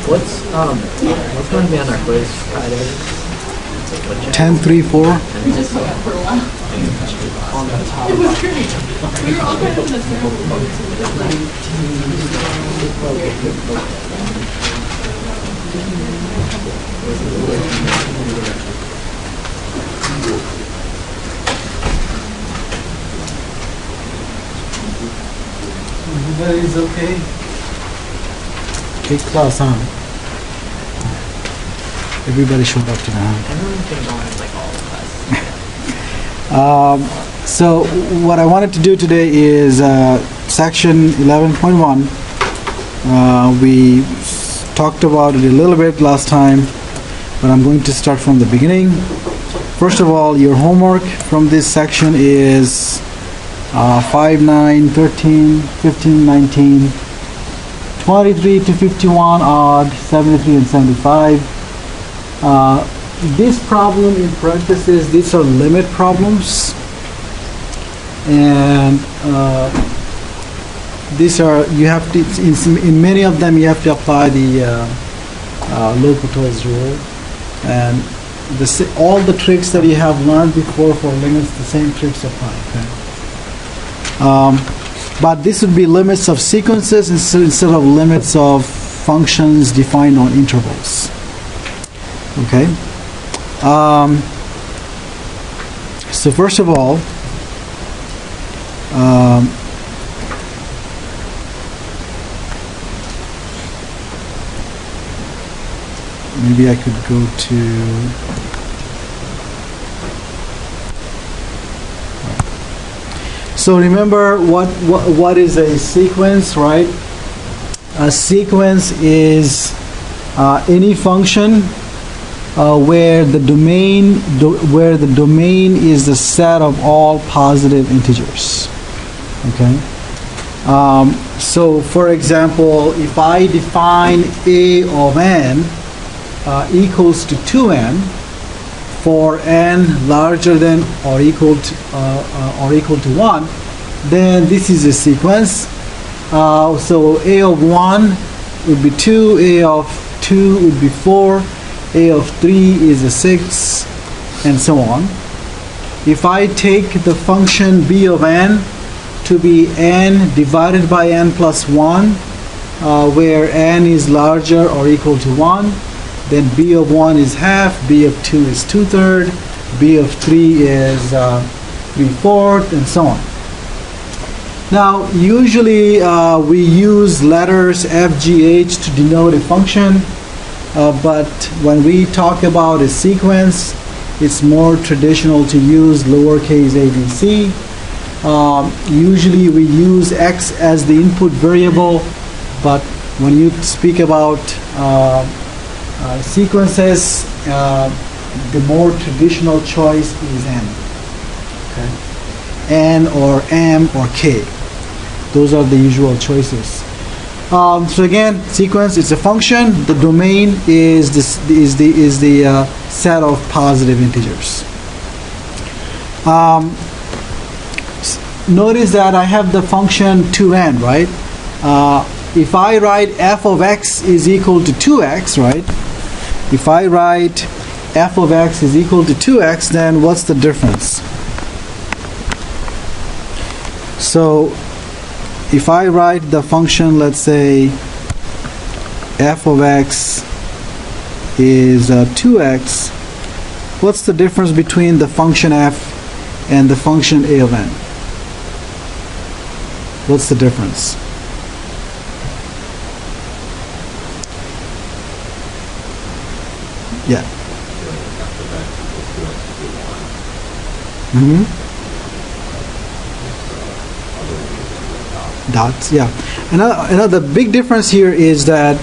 What's going to be on our quiz Friday? 10.3.4. On the top. Everybody's okay? Big class, huh? Everybody showed up today. Everyone's been going like all the classes. So what I wanted to do today is section 11.1. We talked about it a little bit last time, but I'm going to start from the beginning. First of all, your homework from this section is 5, 9, 13, 15, 19, 23 to 51 odd, 73 and 75. This problem in parentheses, these are limit problems, and these are, you have to, in many of them you have to apply the L'Hopital's rule, and all the tricks that you have learned before for limits, the same tricks apply. Okay? But this would be limits of sequences instead of limits of functions defined on intervals. Okay. So first of all, maybe I could go to. So remember what is a sequence, right? A sequence is any function where the domain is the set of all positive integers. Okay. So for example, if I define a of n equals to 2n for n larger than or equal to 1, then this is a sequence. So a of 1 would be 2, a of 2 would be 4, a of 3 is a 6, and so on. If I take the function b of n to be n divided by n plus 1, where n is larger or equal to 1, then b of 1 is half, b of 2 is 2/3, b of 3 is 3/4, and so on. Now, usually we use letters F, G, H to denote a function, but when we talk about a sequence, it's more traditional to use lowercase a, b, c. Usually we use x as the input variable, but when you speak about sequences, the more traditional choice is n. Okay? N or m or k. Those are the usual choices. So again, sequence is a function. The domain is the set of positive integers. Notice that I have the function 2n, right? If I write f of x is equal to 2x, right? If I write f of x is equal to 2x, then what's the difference? So if I write the function, let's say f of x is 2x, what's the difference between the function f and the function a of n? What's the difference? Yeah. Dots, yeah. Another big difference here is that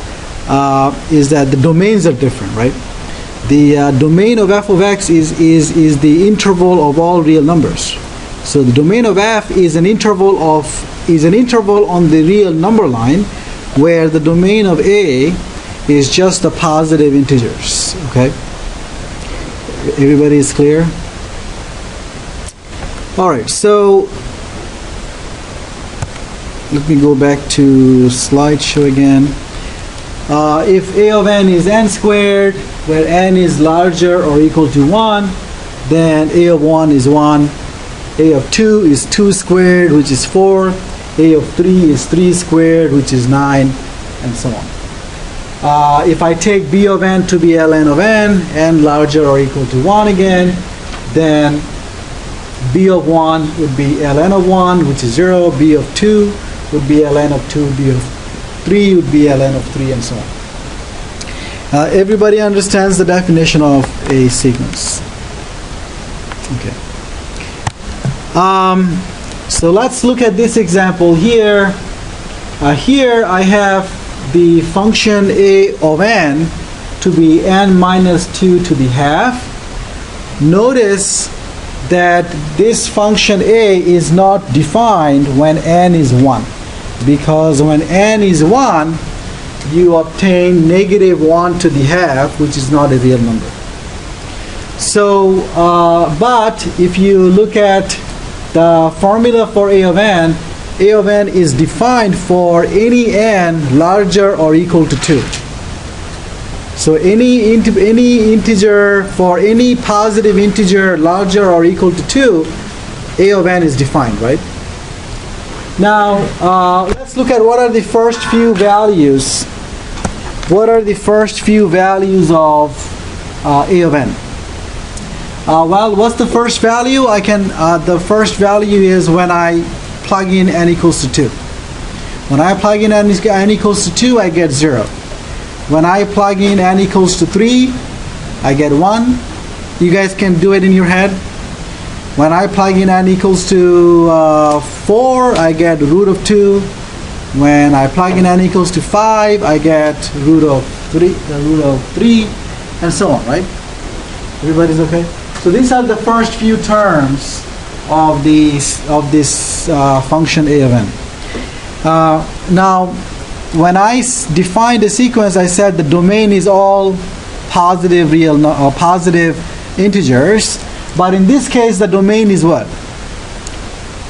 the domains are different, right? The domain of f of x is the interval of all real numbers. So the domain of f is an interval on the real number line, where the domain of a is just the positive integers. Okay. Everybody is clear? All right. So let me go back to slideshow again. If a of n is n squared, where n is larger or equal to 1, then a of 1 is 1, a of 2 is 2 squared, which is 4, a of 3 is 3 squared, which is 9, and so on. If I take b of n to be ln of n larger or equal to 1 again, then b of 1 would be ln of 1, which is 0, b of 2 would be ln of 2, b of 3 would be ln of 3, and so on. Everybody understands the definition of a sequence. Okay. So let's look at this example here. Here I have the function a of n to be n minus 2 to the half. Notice that this function a is not defined when n is 1, because when n is 1, you obtain negative 1 to the half, which is not a real number. So, but if you look at the formula for a of n is defined for any n larger or equal to 2. So any integer, for any positive integer larger or equal to 2, a of n is defined, right? Now, let's look at what are the first few values. What are the first few values of a of n? Well, what's the first value? The first value is when I plug in n equals to 2. When I plug in n equals to 2, I get 0. When I plug in n equals to 3, I get 1. You guys can do it in your head. When I plug in n equals to 4, I get root of 2. When I plug in n equals to 5, I get root of 3, and so on, right? Everybody's okay? So these are the first few terms of this function a of n. Now, when I defined the sequence, I said the domain is all positive positive integers. But in this case, the domain is what?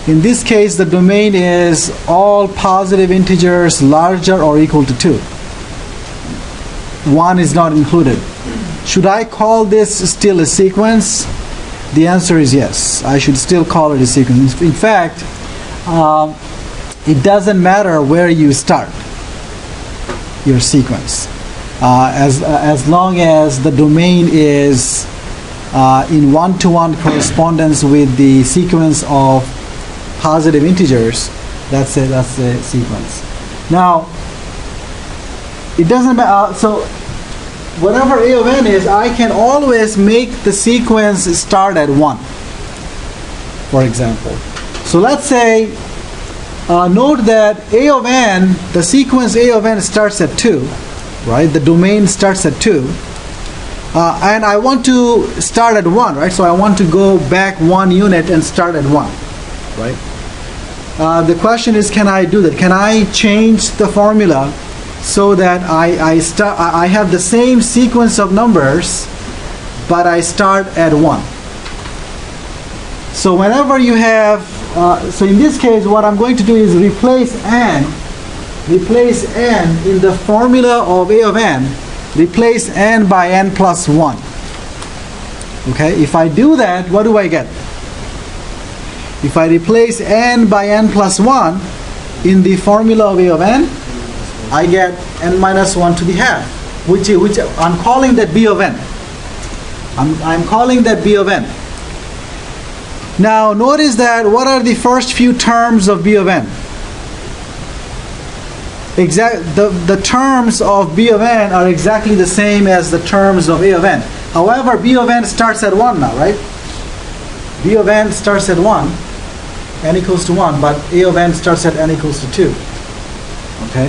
In this case, the domain is all positive integers larger or equal to 2. 1 is not included. Should I call this still a sequence? The answer is yes. I should still call it a sequence. In fact, it doesn't matter where you start your sequence. As long as the domain is in one-to-one correspondence with the sequence of positive integers, that's a sequence. Now, it doesn't matter. So, whatever a of n is, I can always make the sequence start at 1, for example. So let's say, note that a of n, the sequence a of n starts at 2, right? The domain starts at 2. And I want to start at 1, right? So I want to go back 1 unit and start at 1, right? The question is, can I do that? Can I change the formula so that I have the same sequence of numbers, but I start at 1? So whenever you have, so in this case, what I'm going to do is replace n in the formula of a of n, replace n by n plus 1. Okay, if I do that, what do I get? If I replace n by n plus 1 in the formula of a of n, I get n minus 1 to the half, which I'm calling that b of n. I'm calling that b of n. Now notice that what are the first few terms of b of n? The terms of b of n are exactly the same as the terms of a of n. However, b of n starts at 1 now, right? B of n starts at 1, n equals to 1, but a of n starts at n equals to 2. Okay?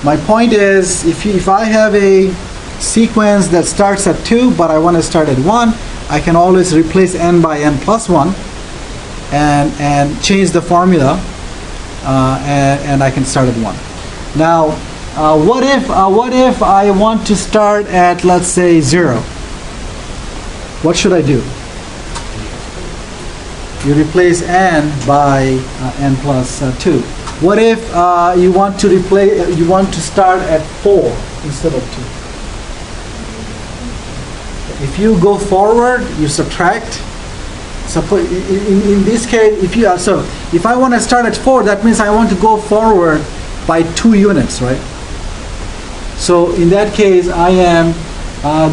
My point is, if I have a sequence that starts at 2, but I want to start at 1, I can always replace n by n plus 1 and change the formula, and I can start at 1. Now, what if I want to start at, let's say, 0? What should I do? You replace n by n plus 2. What if you want to start at 4 instead of 2? If you go forward, you subtract. Suppose in this case, if I want to start at 4, that means I want to go forward by 2 units, right? So in that case, I am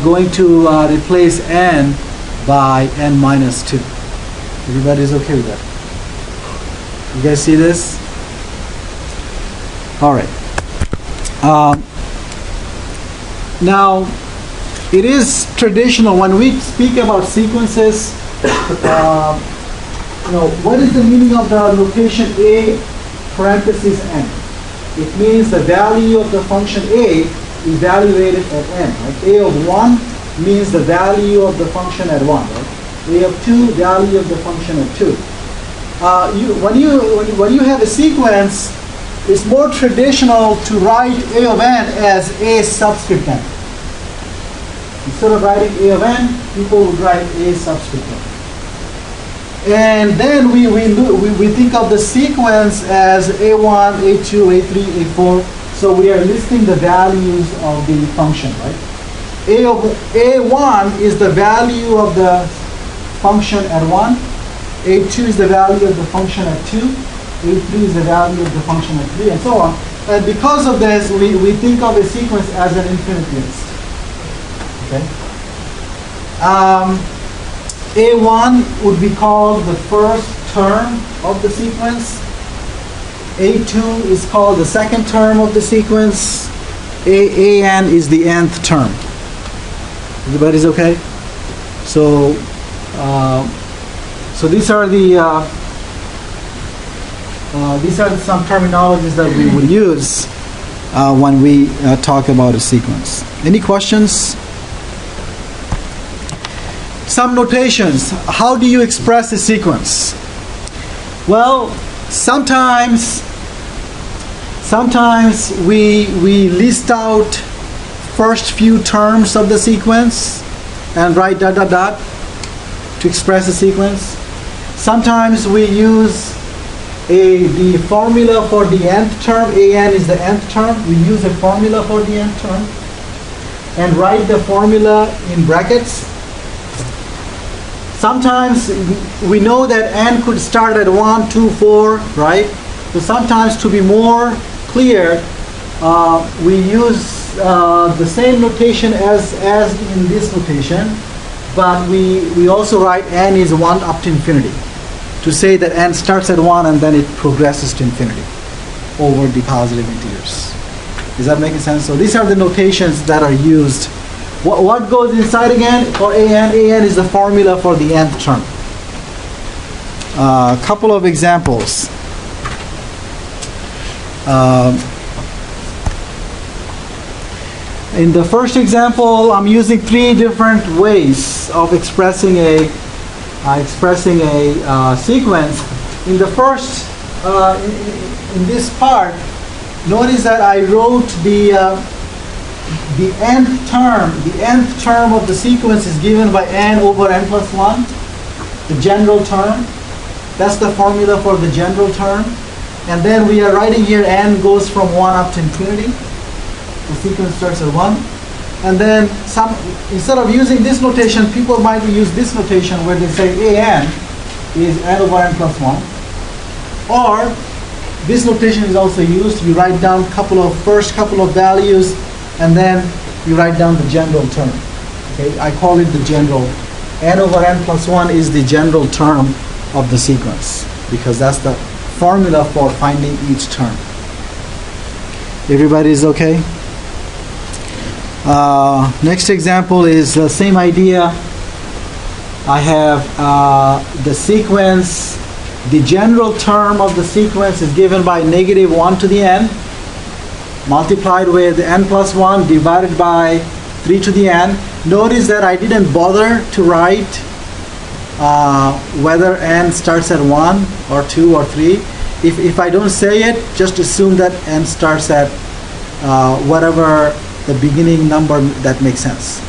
going to replace n by n minus 2. Everybody's okay with that? You guys see this? All right. Now, it is traditional when we speak about sequences. What is the meaning of the notation a parenthesis n? It means the value of the function a evaluated at n. Right? A of 1 means the value of the function at 1. Right? A of 2, value of the function at 2. When you have a sequence, it's more traditional to write a of n as a subscript n. Instead of writing a of n, people would write a subscript n. And then we think of the sequence as a1, a2, a3, a4. So we are listing the values of the function, right? A1 is the value of the function at 1. A2 is the value of the function at 2. A3 is the value of the function at 3, and so on. And because of this, we think of a sequence as an infinite list. Okay? A1 would be called the first term of the sequence. A2 is called the second term of the sequence. An is the nth term. Everybody's okay? So these are some terminologies that we would use when we talk about a sequence. Any questions? Some notations. How do you express a sequence? Well, sometimes we list out first few terms of the sequence and write ... to express a sequence. Sometimes we use the formula for the nth term. An is the nth term. We use a formula for the nth term and write the formula in brackets. Sometimes we know that n could start at 1, 2, 4, right? So sometimes, to be more clear, we use the same notation as in this notation, but we also write n is 1 up to infinity to say that n starts at 1 and then it progresses to infinity over the positive integers. Is that making sense? So these are the notations that are used. What goes inside again for an? An is the formula for the nth term. A couple of examples. In the first example, I'm using 3 different ways of expressing a sequence. In the first, in this part, notice that I wrote the nth term. The nth term of the sequence is given by n over n plus 1, the general term. That's the formula for the general term. And then we are writing here n goes from 1 up to infinity. The sequence starts at 1. And then instead of using this notation, people might use this notation where they say an is n over n plus 1. Or this notation is also used. You write down first couple of values, and then you write down the general term. Okay, I call it the general. N over n plus 1 is the general term of the sequence, because that's the formula for finding each term. Everybody is okay? Next example is the same idea. I have the sequence. The general term of the sequence is given by negative 1 to the n, multiplied with n plus 1 divided by 3 to the n. Notice that I didn't bother to write whether n starts at 1 or 2 or 3. If I don't say it, just assume that n starts at whatever the beginning number that makes sense.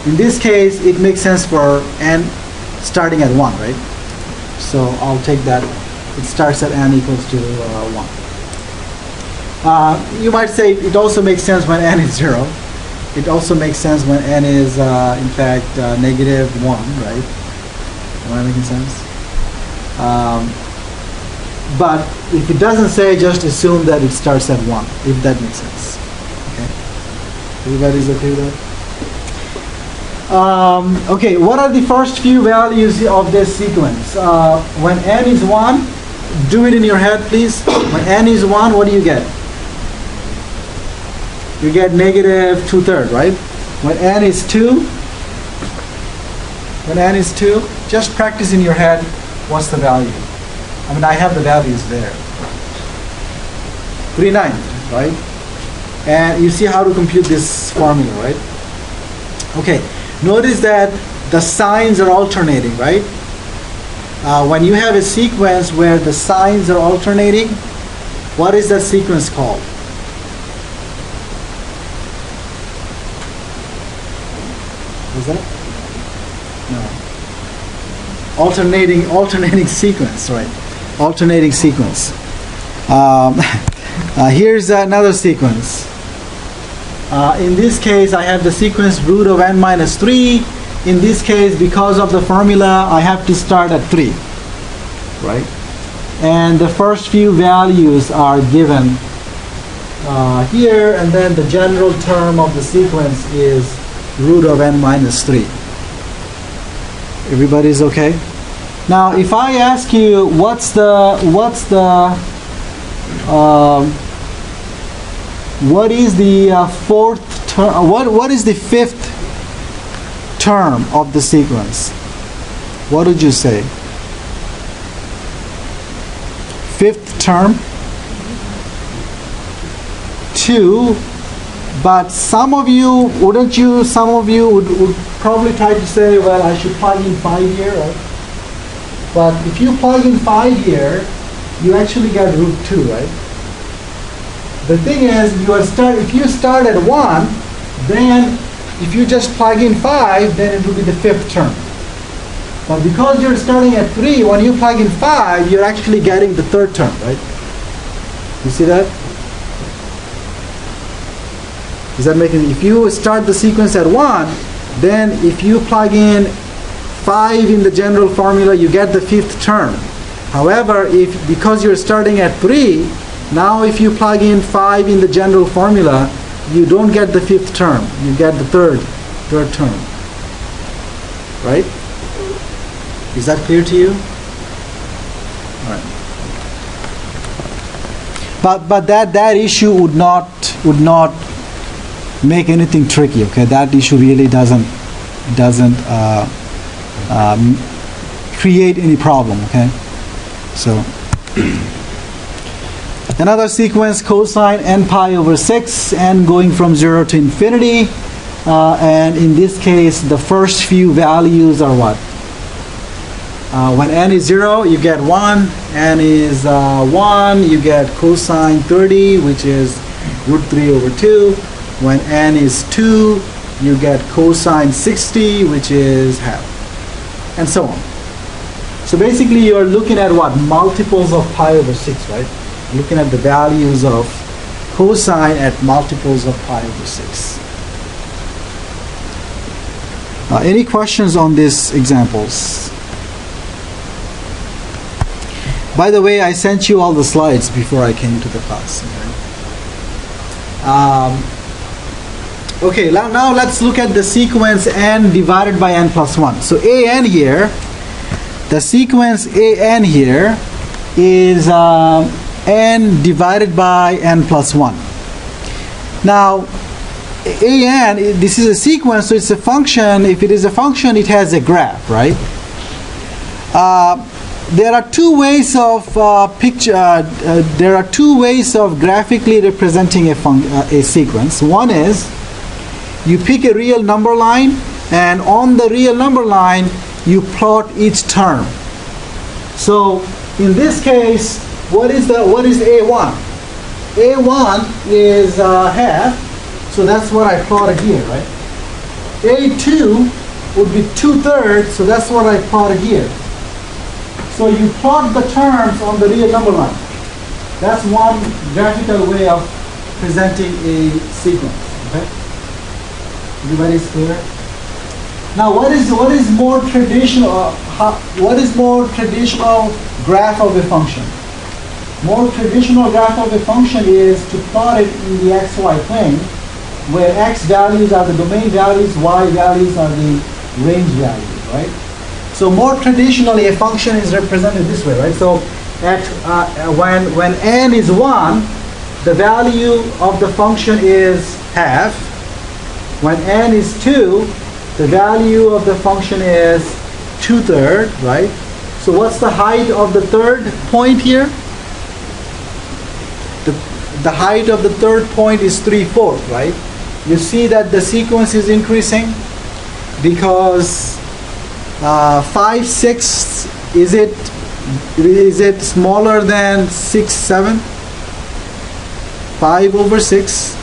In this case, it makes sense for n starting at 1, right? So I'll take that. It starts at n equals to 1. You might say it also makes sense when n is 0. It also makes sense when n is, in fact, negative 1, right? Am I making sense? But if it doesn't say, just assume that it starts at 1, if that makes sense. Okay? Everybody's okay with that? Okay, what are the first few values of this sequence? When n is 1, do it in your head, please. When n is 1, what do you get? You get negative 2/3, right? When n is 2, just practice in your head what's the value. I mean, I have the values there. 3/9, right? And you see how to compute this formula, right? Okay, notice that the signs are alternating, right? When you have a sequence where the signs are alternating, what is that sequence called? Is that? No. Alternating sequence, right? Alternating sequence. Here's another sequence. In this case, I have the sequence root of n minus 3. In this case, because of the formula, I have to start at 3, right? And the first few values are given here, and then the general term of the sequence is root of n minus 3. Everybody's okay? Now, if I ask you what is the fourth term? What is the fifth term of the sequence? What would you say? Fifth term? 2. But some of you would probably try to say, well, I should plug in 5 here, right? But if you plug in 5 here, you actually get root 2, right? The thing is, if you start at 1, then if you just plug in 5, then it will be the fifth term. But because you're starting at 3, when you plug in 5, you're actually getting the third term, right? You see that? Does that make sense? If you start the sequence at 1, then if you plug in 5 in the general formula, you get the fifth term. However, because you're starting at 3, now if you plug in 5 in the general formula, you don't get the fifth term. You get the third term. Right? Is that clear to you? All right. But that issue would not make anything tricky. Okay, that issue really doesn't create any problem. Okay, so another sequence, cosine n pi over 6, n going from 0 to infinity, and in this case the first few values are what? When n is 0, you get 1. N is 1, you get cosine 30, which is root 3 over 2. When n is 2, you get cosine 60, which is half, and so on. So basically you're looking at what? Multiples of pi over 6, right? Looking at the values of cosine at multiples of pi over 6. Any questions on these examples? By the way, I sent you all the slides before I came to the class. Okay, now let's look at the sequence n divided by n plus 1. So an here, the sequence an here is n divided by n plus 1. Now, an, this is a sequence, so it's a function. If it is a function, it has a graph, right? There are two ways of graphically representing a sequence. One is you pick a real number line, and on the real number line you plot each term. So in this case, what is a1? A1 is half, so that's what I plotted here, right? A2 would be 2/3, so that's what I plotted here. So you plot the terms on the real number line. That's one graphical way of presenting a sequence. Okay? Everybody's clear? Now, what is more traditional? What is more traditional graph of a function? More traditional graph of a function is to plot it in the xy plane, where x values are the domain values, y values are the range values, right? So more traditionally, a function is represented this way, right? So when n is 1, the value of the function is half. When n is 2, the value of the function is 2/3, right? So what's the height of the third point here? The height of the third point is 3/4, right? You see that the sequence is increasing because 5/6, is it smaller than 6/7? 5/6,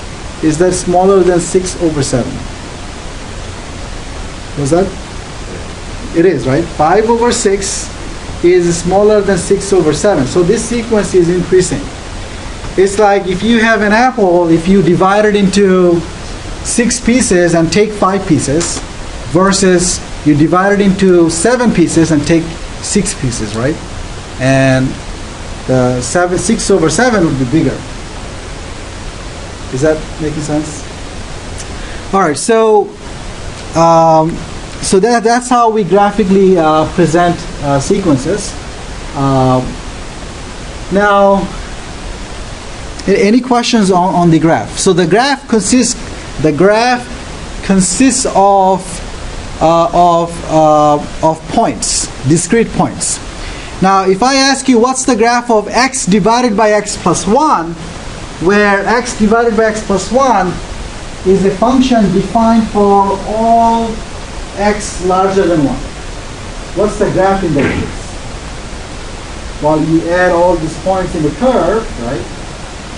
is that smaller than 6/7? Was that? It is, right? 5/6 is smaller than 6/7. So this sequence is increasing. It's like if you have an apple, if you divide it into 6 pieces and take 5 pieces, versus you divide it into 7 pieces and take 6 pieces, right? And the 6/7 would be bigger. Is that making sense? All right, so that's how we graphically present sequences. Now, any questions on the graph? So the graph consists of points, discrete points. Now, if I ask you what's the graph of x divided by x plus 1, where x divided by x plus 1 is a function defined for all x larger than 1. What's the graph in that case? Well, you add all these points in the curve, right?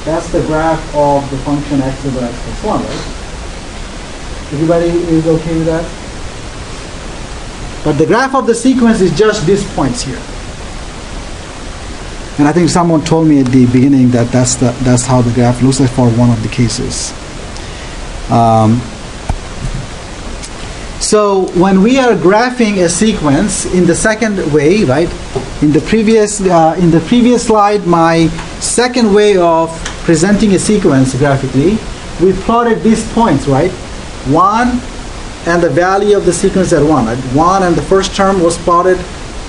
That's the graph of the function x over x plus 1, right? Everybody is okay with that? But the graph of the sequence is just these points here. And I think someone told me at the beginning that that's how the graph looks like for one of the cases. So when we are graphing a sequence in the second way, right? In the previous slide, my second way of presenting a sequence graphically, we plotted these points, right? 1 and the value of the sequence at 1. Right? 1 and the first term was plotted,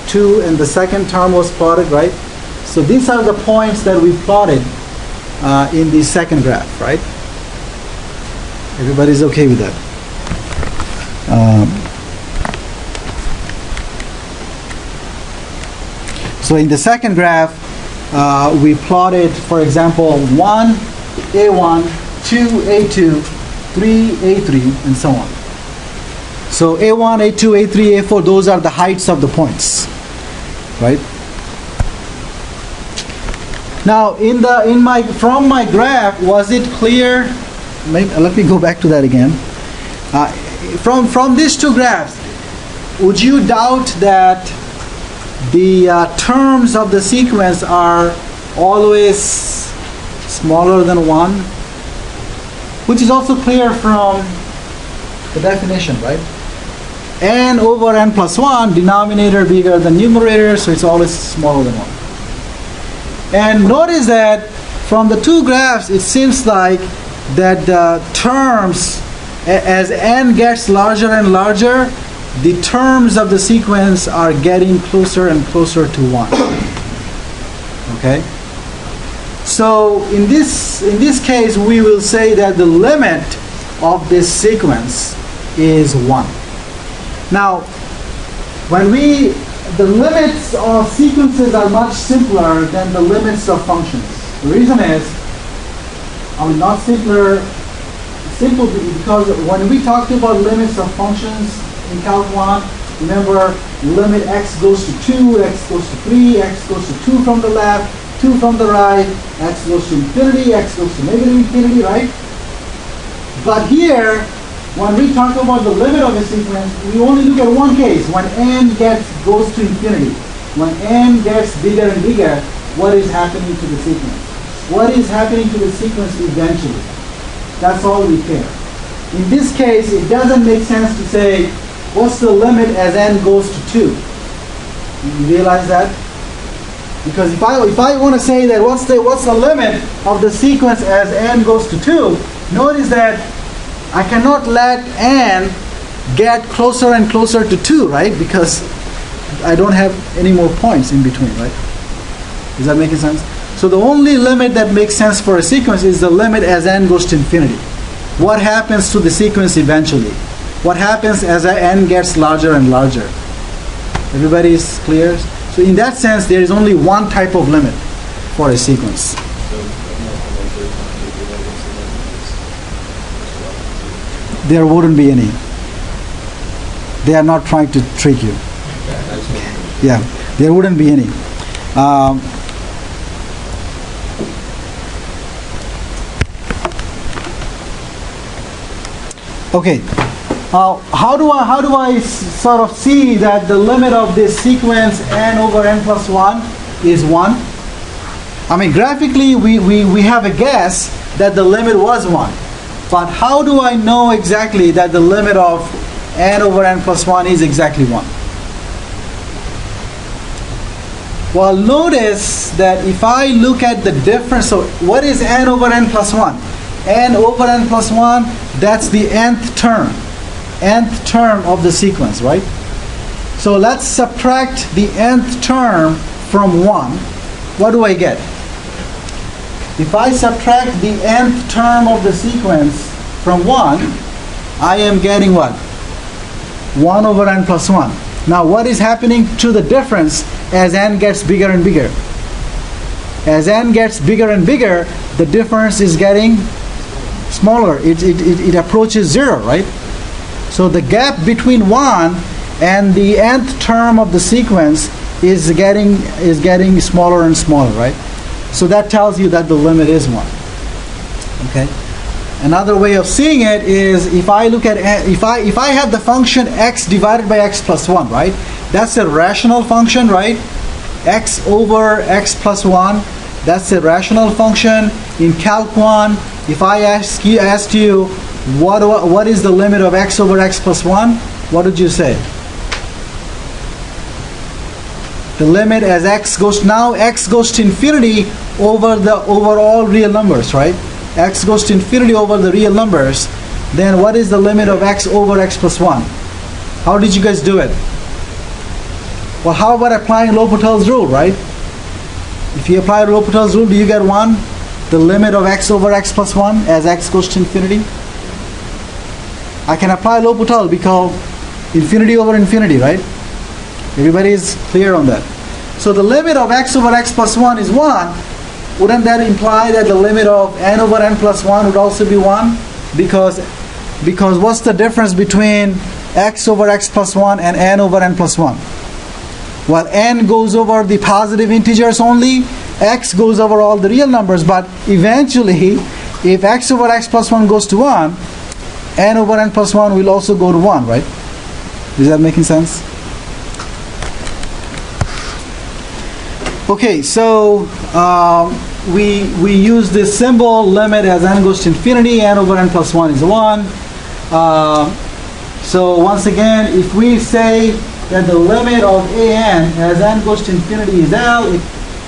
2 and the second term was plotted, right? So these are the points that we plotted in the second graph, right? Everybody's okay with that? So in the second graph, we plotted, for example, 1, A1, 2, A2, 3, A3, and so on. So A1, A2, A3, A4, those are the heights of the points, right? Now, from my graph, was it clear? Let me go back to that again. From these two graphs, would you doubt that the terms of the sequence are always smaller than 1? Which is also clear from the definition, right? N over n plus 1, denominator bigger than numerator, so it's always smaller than 1. And notice that from the two graphs, it seems like that the terms, as n gets larger and larger, the terms of the sequence are getting closer and closer to 1. Okay? So in this case, we will say that the limit of this sequence is 1. Now, the limits of sequences are much simpler than the limits of functions. The reason is, not simpler, simple because when we talked about limits of functions in Calc 1, remember limit x goes to 2, x goes to 3, x goes to 2 from the left, 2 from the right, x goes to infinity, x goes to negative infinity, right? But here, when we talk about the limit of a sequence, we only look at one case, when n goes to infinity. When n gets bigger and bigger, what is happening to the sequence? What is happening to the sequence eventually? That's all we care. In this case, it doesn't make sense to say, what's the limit as n goes to 2? You realize that? Because if I want to say that what's the limit of the sequence as n goes to 2, notice that I cannot let n get closer and closer to 2, right? Because I don't have any more points in between, right? Is that making sense? So the only limit that makes sense for a sequence is the limit as n goes to infinity. What happens to the sequence eventually? What happens as n gets larger and larger? Everybody is clear? So in that sense, there is only one type of limit for a sequence. There wouldn't be any. They are not trying to trick you. Yeah, there wouldn't be any. Okay. How do I sort of see that the limit of this sequence n over n plus 1 is 1? I mean, graphically, we have a guess that the limit was 1. But how do I know exactly that the limit of n over n plus 1 is exactly 1? Well, notice that if I look at the difference, so what is n over n plus 1? N over n plus 1, that's the nth term of the sequence, right? So let's subtract the nth term from 1. What do I get? If I subtract the nth term of the sequence from 1, I am getting what? 1 over n plus 1. Now what is happening to the difference as n gets bigger and bigger? As n gets bigger and bigger, the difference is getting smaller. It approaches 0, right? So the gap between 1 and the nth term of the sequence is getting smaller and smaller, right? So that tells you that the limit is 1. Okay. Another way of seeing it is if I look at if I have the function x divided by x plus 1, right? That's a rational function, right? X over x plus 1. That's a rational function. In Calc 1, if I asked you what is the limit of x over x plus 1, what would you say? The limit as x goes to infinity over all real numbers, right? X goes to infinity over the real numbers. Then what is the limit of x over x plus 1? How did you guys do it? Well, how about applying L'Hopital's rule, right? If you apply L'Hopital's rule, do you get 1? The limit of x over x plus 1 as x goes to infinity? I can apply L'Hopital because infinity over infinity, right? Everybody is clear on that. So the limit of x over x plus 1 is 1. Wouldn't that imply that the limit of n over n plus 1 would also be 1? Because what's the difference between x over x plus 1 and n over n plus 1? Well, n goes over the positive integers only, x goes over all the real numbers, but eventually, if x over x plus 1 goes to 1, n over n plus 1 will also go to 1, right? Is that making sense? Okay, so we use this symbol limit as n goes to infinity, n over n plus 1 is 1. So once again, if we say that the limit of an as n goes to infinity is L,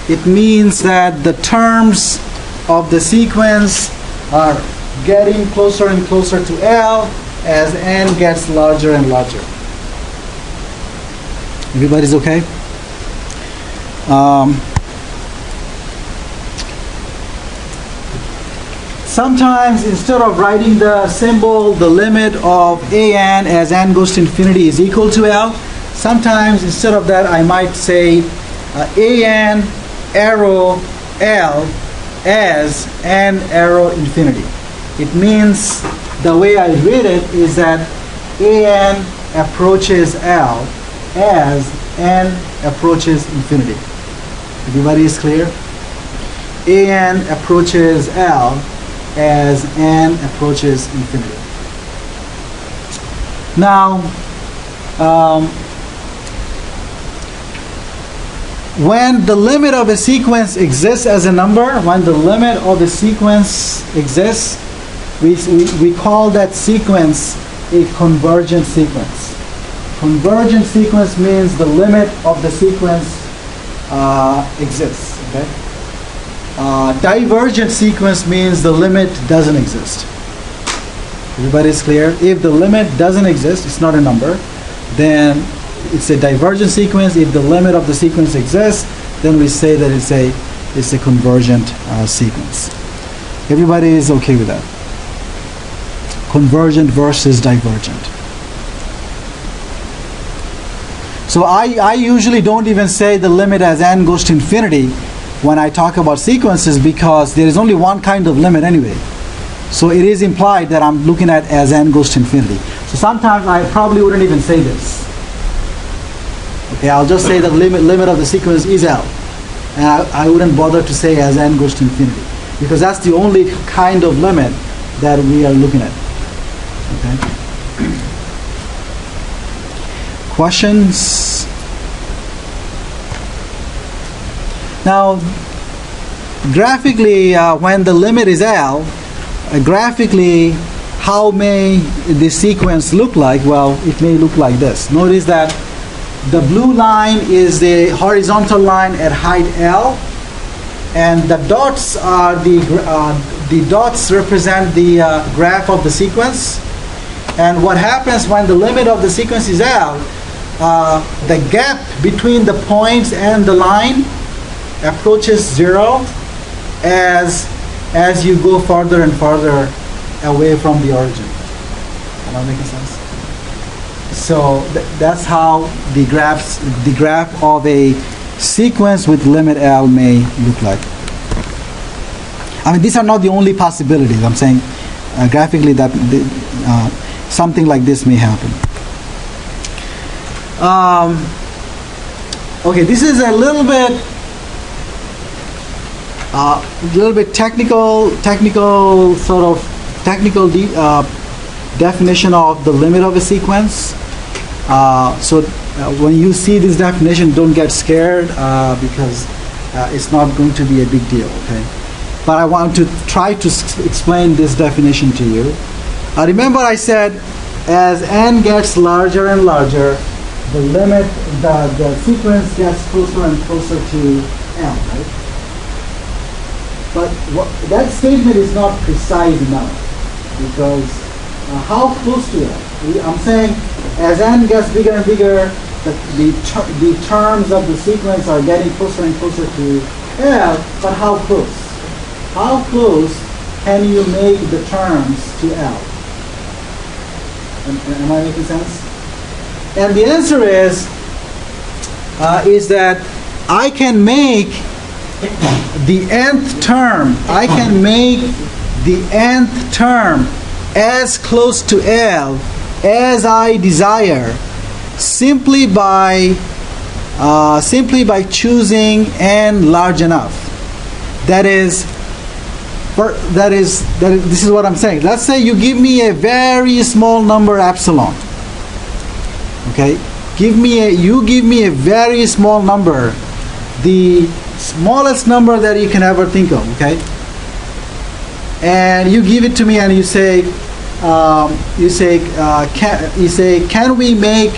it means that the terms of the sequence are getting closer and closer to L as n gets larger and larger. Everybody's okay? Sometimes instead of writing the symbol, the limit of an as n goes to infinity is equal to L, sometimes instead of that I might say an arrow L as n arrow infinity. It means the way I read it is that an approaches L as n approaches infinity. Everybody is clear? An approaches L as n approaches infinity. Now, when the limit of a sequence exists as a number, when the limit of a sequence exists, we call that sequence a convergent sequence. Convergent sequence means the limit of the sequence exists. Okay? Divergent sequence means the limit doesn't exist. Everybody is clear? If the limit doesn't exist, it's not a number, then it's a divergent sequence. If the limit of the sequence exists, then we say that it's a convergent sequence. Everybody is okay with that? Convergent versus divergent. So I usually don't even say the limit as n goes to infinity when I talk about sequences, because there is only one kind of limit anyway. So it is implied that I'm looking at as n goes to infinity. So sometimes I probably wouldn't even say this. Okay, I'll just say the limit of the sequence is L. And I wouldn't bother to say as n goes to infinity, because that's the only kind of limit that we are looking at. Okay. Questions? Now, graphically, when the limit is L, graphically, how may the sequence look like? Well, it may look like this. Notice that the blue line is the horizontal line at height L, and the dots are the dots represent the graph of the sequence. And what happens when the limit of the sequence is L? The gap between the points and the line approaches 0 as you go farther and farther away from the origin. Am I making sense? So that's how the graph of a sequence with limit L may look like. I mean, these are not the only possibilities. I'm saying graphically that something like this may happen. Okay, this is a little bit technical definition of the limit of a sequence. So when you see this definition, don't get scared because it's not going to be a big deal. Okay, but I want to try to explain this definition to you. Remember, I said as n gets larger and larger, the limit, the sequence gets closer and closer to L, right? But that statement is not precise enough, because how close to L? I'm saying as n gets bigger and bigger, the terms of the sequence are getting closer and closer to L, but how close? How close can you make the terms to L? Am I making sense? And the answer is that I can make the nth term. I can make the nth term as close to L as I desire, simply by choosing n large enough. This is what I'm saying. Let's say you give me a very small number epsilon. Okay, you give me a very small number, the smallest number that you can ever think of. Okay, and you give it to me and you say, can we make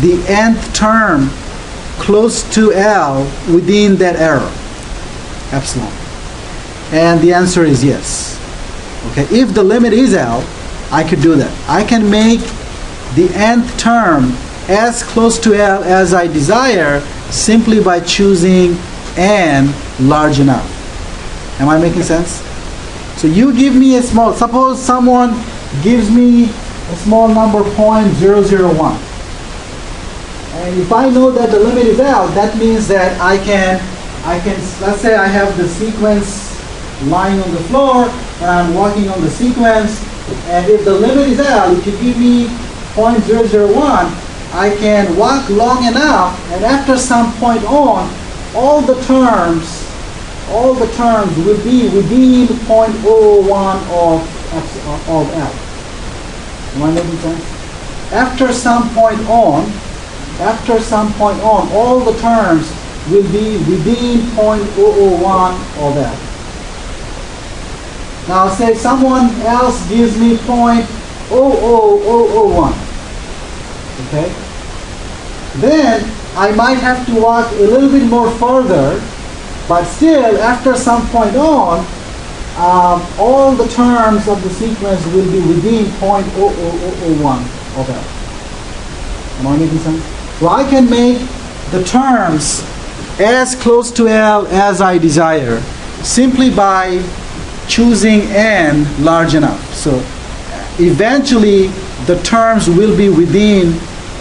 the nth term close to L within that error? epsilon? And the answer is yes. Okay, if the limit is L, I could do that. I can make the nth term as close to L as I desire simply by choosing n large enough. Am I making sense? So you give me a small, suppose someone gives me a small number 0.001. And if I know that the limit is L, that means that I can, let's say I have the sequence lying on the floor and I'm walking on the sequence, and if the limit is L, if you give me 0.001, I can walk long enough, and after some point on, all the terms will be within 0.01 of L. Am I making sense? After some point on, all the terms will be within 0.001 of L. Now say someone else gives me 0.00001. Okay? Then I might have to walk a little bit more further, but still after some point on, all the terms of the sequence will be within 0.0001 of L. Am I making sense? So I can make the terms as close to L as I desire simply by choosing n large enough. So eventually the terms will be within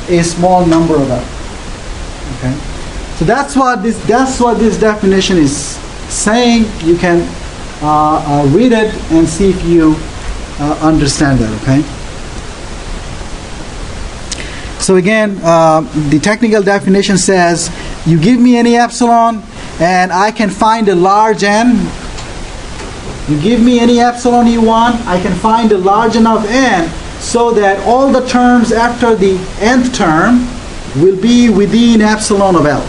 a small number of L. Okay? So that's what this definition is saying. You can read it and see if you understand that. Okay. So again, the technical definition says you give me any epsilon, and I can find a large n. You give me any epsilon you want, I can find a large enough n so that all the terms after the nth term will be within epsilon of L.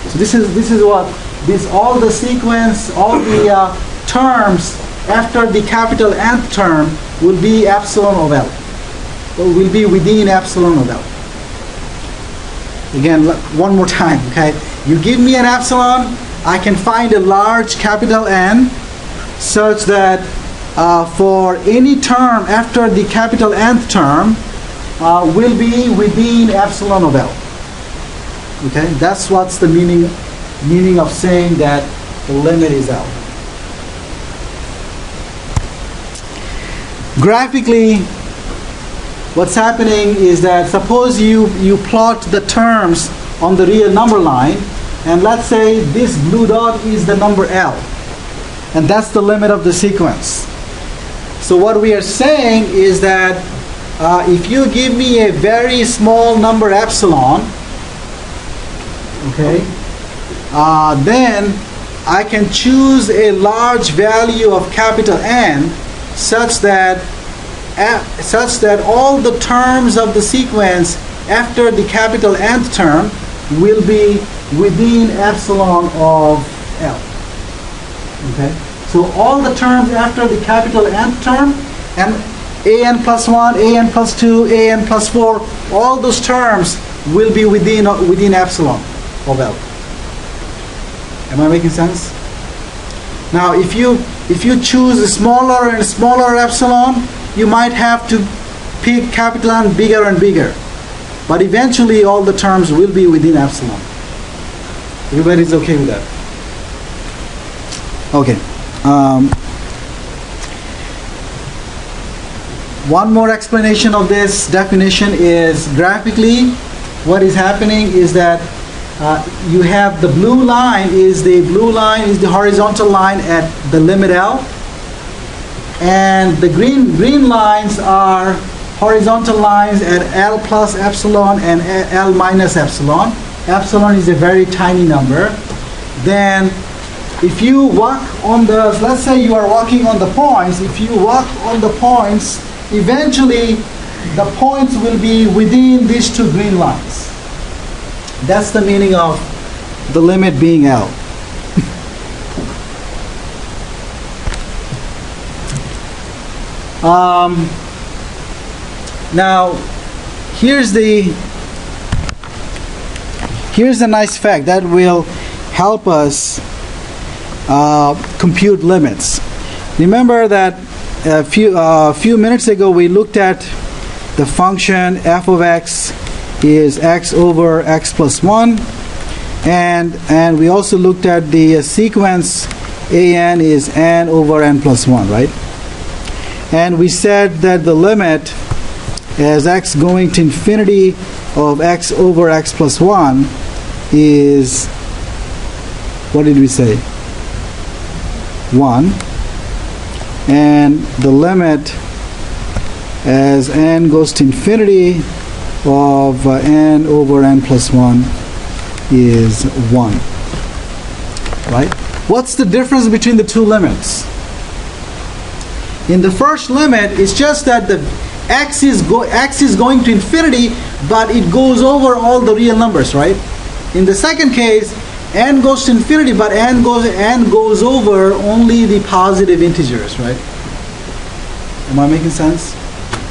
So this is what all the sequence, all the terms after the capital nth term will be epsilon of L. Or will be within epsilon of L. Again, one more time, okay? You give me an epsilon, I can find a large capital N such that for any term after the capital nth term will be within epsilon of L. Okay, that's what's the meaning of saying that the limit is L. Graphically, what's happening is that suppose you plot the terms on the real number line, and let's say this blue dot is the number L, and that's the limit of the sequence. So what we are saying is that if you give me a very small number epsilon, okay, then I can choose a large value of capital N such that all the terms of the sequence after the capital nth term will be within epsilon of L. Okay, so all the terms after the capital nth term, and an plus 1, an plus 2, an plus 4, all those terms will be within epsilon of L. Am I making sense? Now, if you choose a smaller and smaller epsilon, you might have to pick capital N bigger and bigger, but eventually all the terms will be within epsilon. Everybody's okay with that? Okay. One more explanation of this definition is graphically what is happening is that you have the blue line is the horizontal line at the limit L, and the green lines are horizontal lines at L plus epsilon and L minus epsilon. Epsilon is a very tiny number. Then if you walk on the, let's say you are walking on the points, if you walk on the points, eventually the points will be within these two green lines. That's the meaning of the limit being L. Now, here's the nice fact that will help us compute limits. Remember that a few minutes ago we looked at the function f of x is x over x plus 1, and we also looked at the sequence an is n over n plus 1, right? And we said that the limit as x going to infinity of x over x plus 1 is, what did we say? 1. And the limit as n goes to infinity of n over n plus 1 is 1. Right? What's the difference between the two limits? In the first limit, it's just that the x is going to infinity, but it goes over all the real numbers, right? In the second case, n goes to infinity, but n goes over only the positive integers, right? Am I making sense?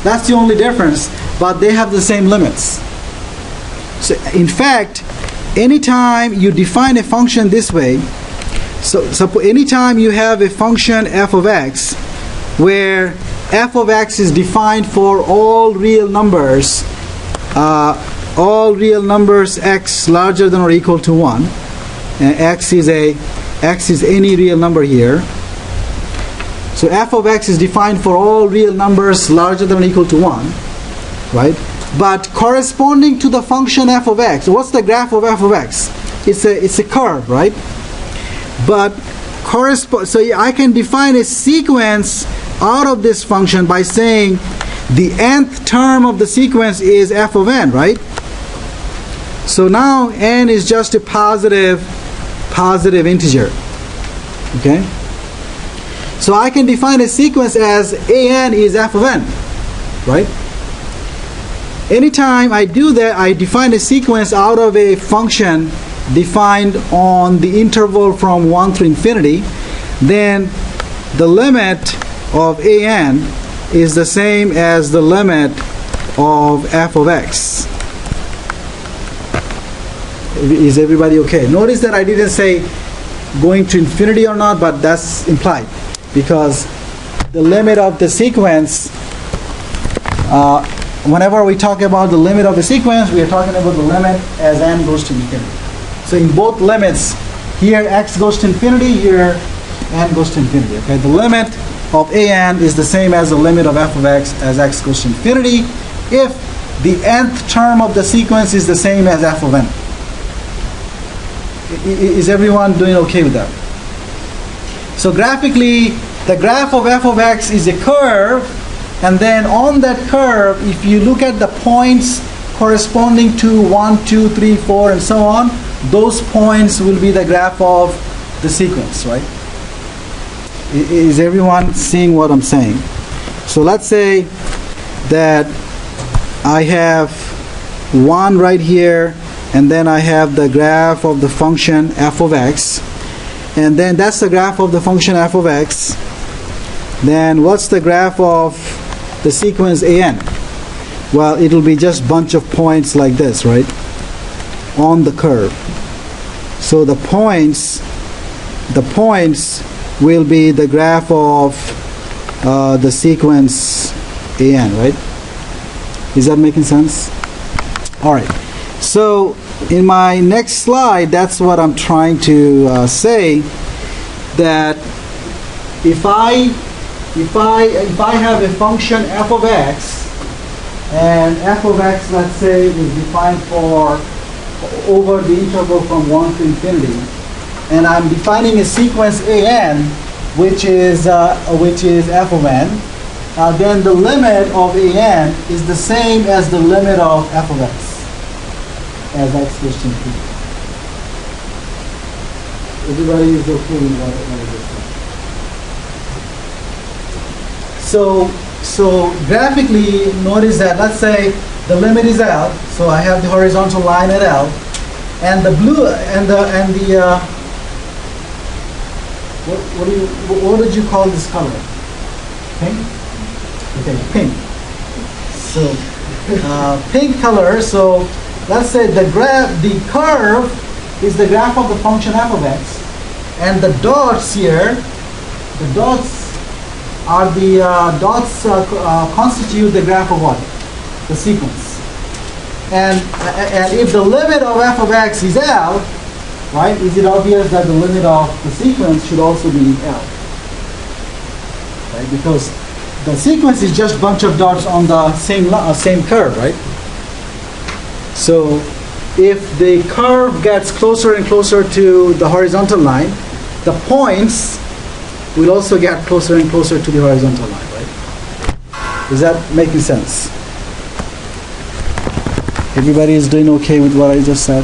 That's the only difference, but they have the same limits. So, in fact, anytime you define a function this way, so anytime you have a function f of x, where f of x is defined for all real numbers x larger than or equal to 1, and x is any real number here. So f of x is defined for all real numbers larger than or equal to 1, right? But corresponding to the function f of x, what's the graph of f of x? It's a curve, right? But so I can define a sequence out of this function by saying the nth term of the sequence is f of n, right? So now n is just a positive integer. Okay? So I can define a sequence as an is f of n, right? Anytime I do that, I define a sequence out of a function defined on the interval from 1 through infinity, then the limit of an is the same as the limit of f of x. Is everybody okay? Notice that I didn't say going to infinity or not, but that's implied, because the limit of the sequence, whenever we talk about the limit of the sequence, we are talking about the limit as n goes to infinity. So in both limits, here x goes to infinity, here n goes to infinity. Okay, the limit of an is the same as the limit of f of x as x goes to infinity if the nth term of the sequence is the same as f of n. Is everyone doing okay with that? So graphically, the graph of f of x is a curve, and then on that curve, if you look at the points corresponding to 1, 2, 3, 4, and so on, those points will be the graph of the sequence, right? Is everyone seeing what I'm saying? So let's say that I have 1 right here, and then I have the graph of the function f of x, and then that's the graph of the function f of x. Then what's the graph of the sequence an? Well, it'll be just bunch of points like this, right, on the curve. So the points will be the graph of the sequence an, right? Is that making sense? All right. So in my next slide, that's what I'm trying to say, that if I have a function f of x, and f of x, let's say, is defined for over the interval from 1 to infinity, and I'm defining a sequence an, which is f of n, then the limit of an is the same as the limit of f of x as x goes to infinity. Everybody is okay with what it is. So graphically, notice that, let's say the limit is L, so I have the horizontal line at L, and the blue what did you call this color? Pink? Okay, pink. So pink color. So let's say the curve is the graph of the function f of x, And the dots here, the dots are the constitute the graph of what? The sequence. And if the limit of f of x is L, right, is it obvious that the limit of the sequence should also be L? Right, because the sequence is just a bunch of dots on the same curve, right? So if the curve gets closer and closer to the horizontal line, the points will also get closer and closer to the horizontal line, right? Is that making sense? Everybody is doing okay with what I just said?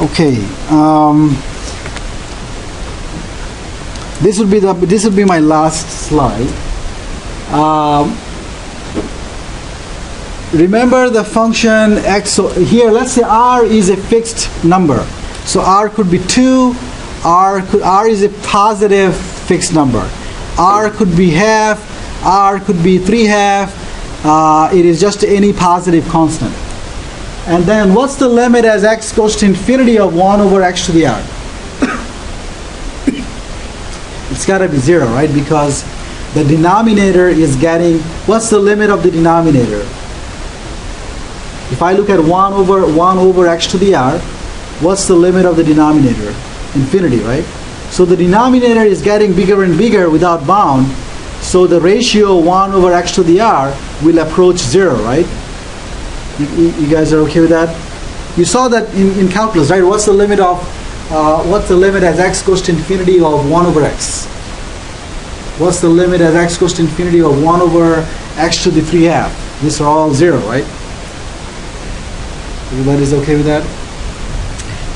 Okay. This would be my last slide. Remember the function x. So here, let's say r is a fixed number. So r could be 2. R is a positive fixed number. R could be half. R could be 3/2. It is just any positive constant. And then what's the limit as x goes to infinity of 1 over x to the r? It's got to be 0, right? Because the denominator is getting, what's the limit of the denominator? If I look at 1 over x to the r, what's the limit of the denominator? Infinity, right? So the denominator is getting bigger and bigger without bound. So the ratio 1 over x to the r will approach 0, right? You guys are okay with that? You saw that in calculus, right? What's the limit as x goes to infinity of 1 over x? What's the limit as x goes to infinity of 1 over x to the 3/2? These are all 0, right? Everybody's okay with that?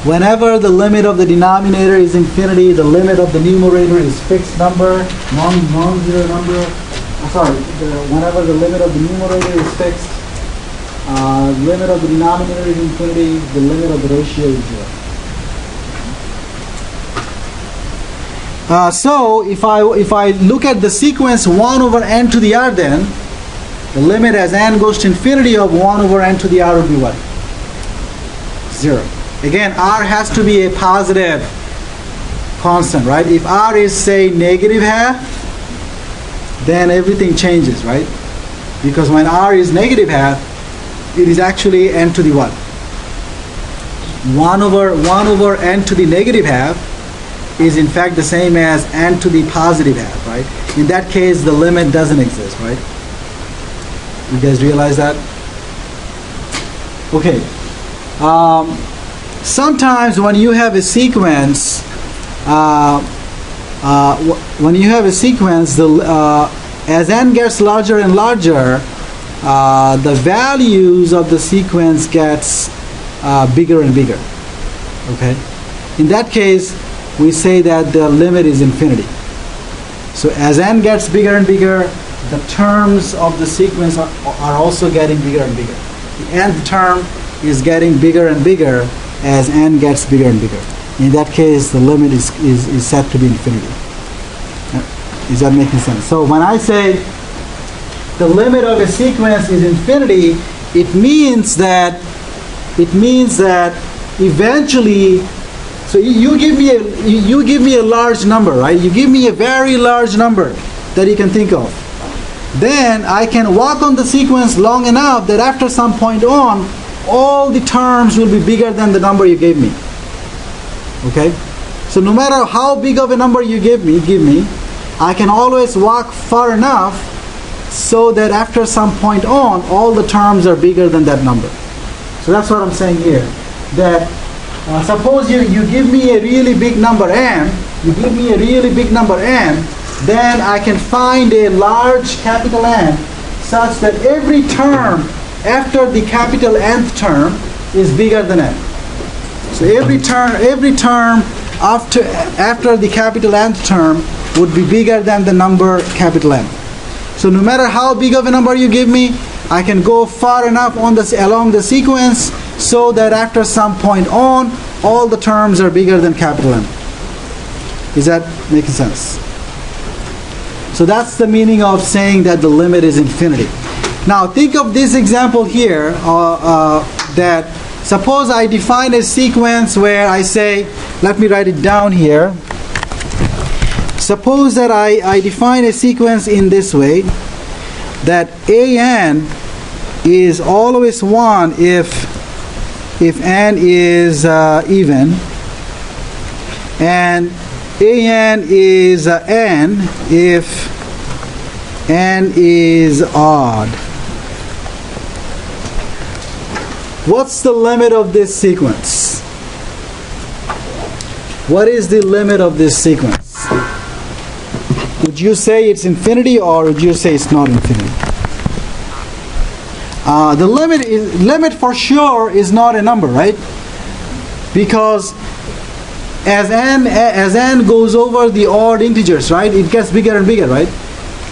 Whenever the limit of the denominator is infinity, the limit of the numerator is fixed number, non-zero number. Whenever the limit of the numerator is fixed, limit of the denominator is infinity, the limit of the ratio is 0. So if I look at the sequence 1 over n to the r, then the limit as n goes to infinity of 1 over n to the r would be what? 0. Again, r has to be a positive constant, right? If r is, say, -half, then everything changes, right? Because when r is -half, it is actually n to the what? 1 over n to the -half is in fact the same as n to the +half, right? In that case, the limit doesn't exist, right? You guys realize that? Okay. Sometimes when you have a sequence, as n gets larger and larger, the values of the sequence gets bigger and bigger. Okay. In that case, we say that the limit is infinity. So as n gets bigger and bigger, the terms of the sequence are also getting bigger and bigger. The nth term is getting bigger and bigger as n gets bigger and bigger. In that case, the limit is set to be infinity. Is that making sense? So when I say the limit of a sequence is infinity, it means that eventually, so you give me a large number, right? You give me a very large number that you can think of. Then I can walk on the sequence long enough that after some point on, all the terms will be bigger than the number you gave me. Okay? So no matter how big of a number you give me, I can always walk far enough so that after some point on, all the terms are bigger than that number. So that's what I'm saying here. That suppose you give me a really big number n, then I can find a large capital N such that every term after the capital Nth term is bigger than n. So every term after the capital Nth term would be bigger than the number capital N. So no matter how big of a number you give me, I can go far enough along the sequence so that after some point on, all the terms are bigger than capital N. Is that making sense? So that's the meaning of saying that the limit is infinity. Now think of this example here, that suppose I define a sequence where I say, let me write it down here. Suppose that I define a sequence in this way, that an is always 1 if n is even, and an is n if n is odd. What's the limit of this sequence? What is the limit of this sequence? Would you say it's infinity, or would you say it's not infinity? The limit for sure is not a number, right? Because as n goes over the odd integers, right, it gets bigger and bigger, right?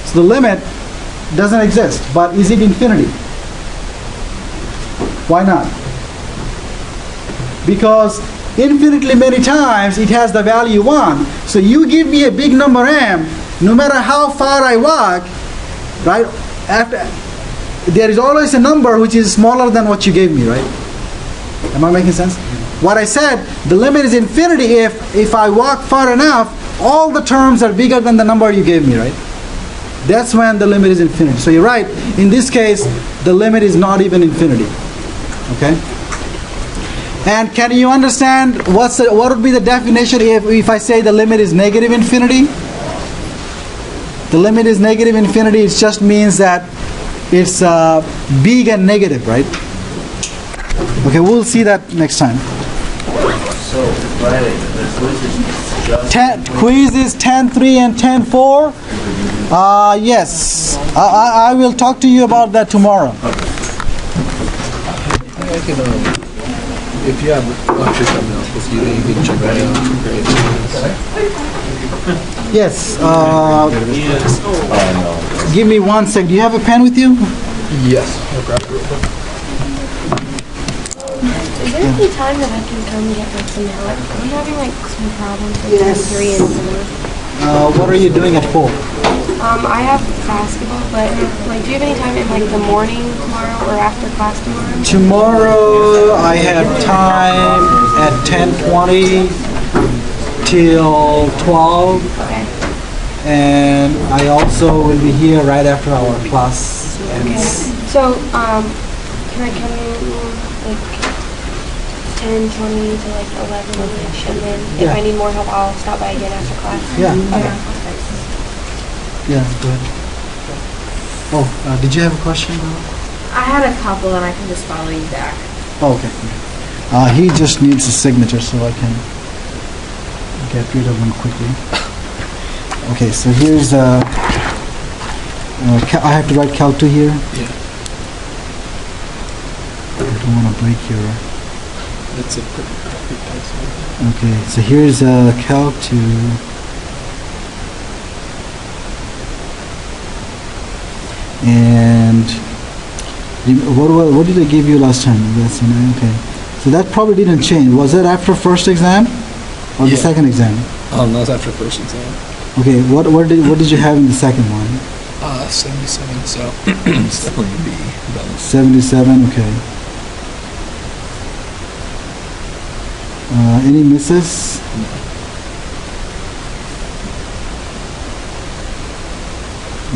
So the limit doesn't exist. But is it infinity? Why not? Because infinitely many times it has the value 1. So you give me a big number m, no matter how far I walk, right? There is always a number which is smaller than what you gave me, right? Am I making sense? What I said, the limit is infinity if I walk far enough, all the terms are bigger than the number you gave me, right? That's when the limit is infinity. So you're right. In this case, the limit is not even infinity. Okay? And can you understand what would be the definition if I say the limit is negative infinity? The limit is negative infinity. It just means that it's big and negative, right? Okay, we'll see that next time. So, Friday, the quiz is just... Quiz is 10.3 and 10.4. Yes. I will talk to you about that tomorrow. I can, if you have lecture coming up with you, you can check that out. Great. Yes. Give me 1 sec. Do you have a pen with you? Yes. I'll grab it real quick. Is there any time that I can come and get like some help? I'm having like some problems with Yes. 3 and 4. What are you doing at 4? I have basketball, but like, do you have any time in like the morning tomorrow or after class tomorrow? Tomorrow I have time at 10:20 till 12. Okay. And I also will be here right after our class ends. Okay. So, can I come like 10:20 to like 11-ish, and then if Yeah. I need more help, I'll stop by again after class? Yeah. Okay. Yeah, go ahead. Oh, did you have a question? I had a couple, and I can just follow you back. Oh, okay. He just needs a signature so I can get rid of him quickly. Okay, so here's I have to write Calc2 here. Yeah. I don't want to break your... It's a pretty crappy pencil. Okay, so here's Calc2. And what did I give you last time? That's okay. So that probably didn't change. Was that after first exam or the second exam? That was after first exam. Okay. What did you have in the second one? 77. So it's definitely B. 77. Okay. Any misses? No.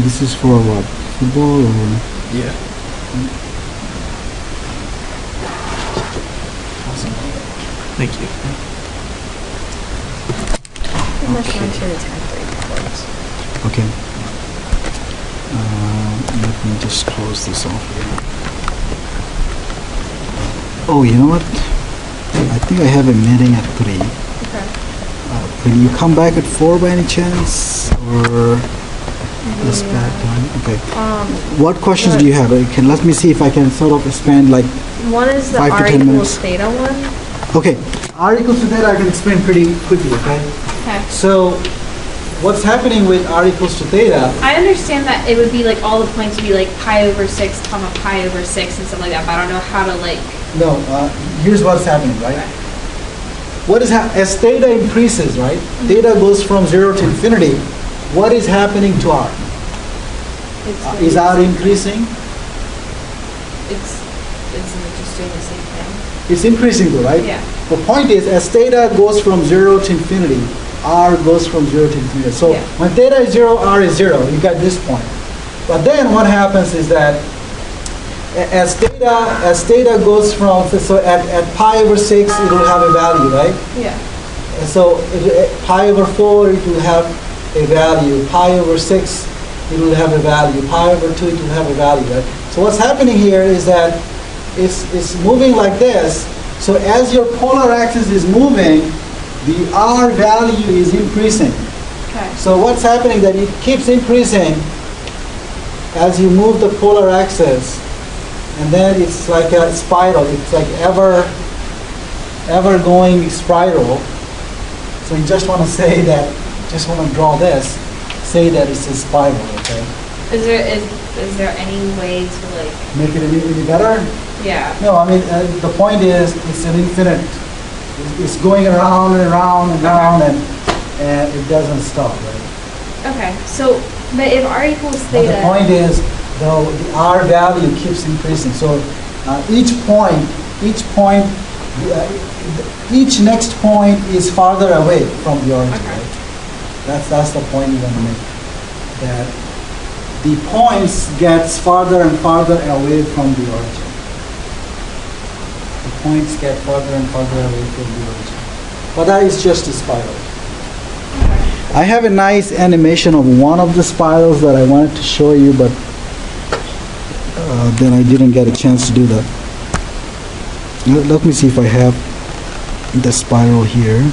This is for what? Football or? Yeah. Awesome. Thank you. Okay. Let me just close this off here. Oh, you know what? I think I have a meeting at 3. Okay. Can you come back at 4 by any chance? Or this bad time? Okay. What questions do you have? Let me see if I can sort of spend like One is the 5 to R 10 equals minutes. theta one. Okay. R equals to theta I can explain pretty quickly, okay? Okay. So what's happening with R equals to theta? I understand that it would be like all the points would be like pi over 6, comma pi over 6 and stuff like that, but I don't know how to like... No, here's what's happening, right? What is as theta increases, right? Theta goes from 0 to infinity. What is happening to R? Is R increasing? Isn't it just doing the same thing? It's increasing though, right? Yeah. The point is, as theta goes from 0 to infinity, r goes from 0 to infinity. So Yeah. when theta is 0, r is 0. You got this point. But then what happens is that as theta goes from, so at pi over 6, it will have a value, right? Yeah. And so pi over 4, it will have a value. Pi over 6, it will have a value. Pi over 2, it will have a value, right? So what's happening here is that it's moving like this. So as your polar axis is moving, the r value is increasing. Okay. So what's happening that it keeps increasing as you move the polar axis, and then it's like a spiral. It's like ever going spiral. So you just want to say that, just want to draw this, say that it's a spiral, okay? Is there any way to like? Make it any better? Yeah. No, I mean, the point is, it's an infinite. It's going around and around and around, and it doesn't stop, right? Okay. So, but if r equals But theta. the point is, though, the r value keeps increasing. So each next point is farther away from the origin, Okay. right? That's the point you want to make. That the points gets farther and farther away from the origin. The points get farther and farther away from the origin. But that is just a spiral. I have a nice animation of one of the spirals that I wanted to show you, but then I didn't get a chance to do that. Let me see if I have the spiral here.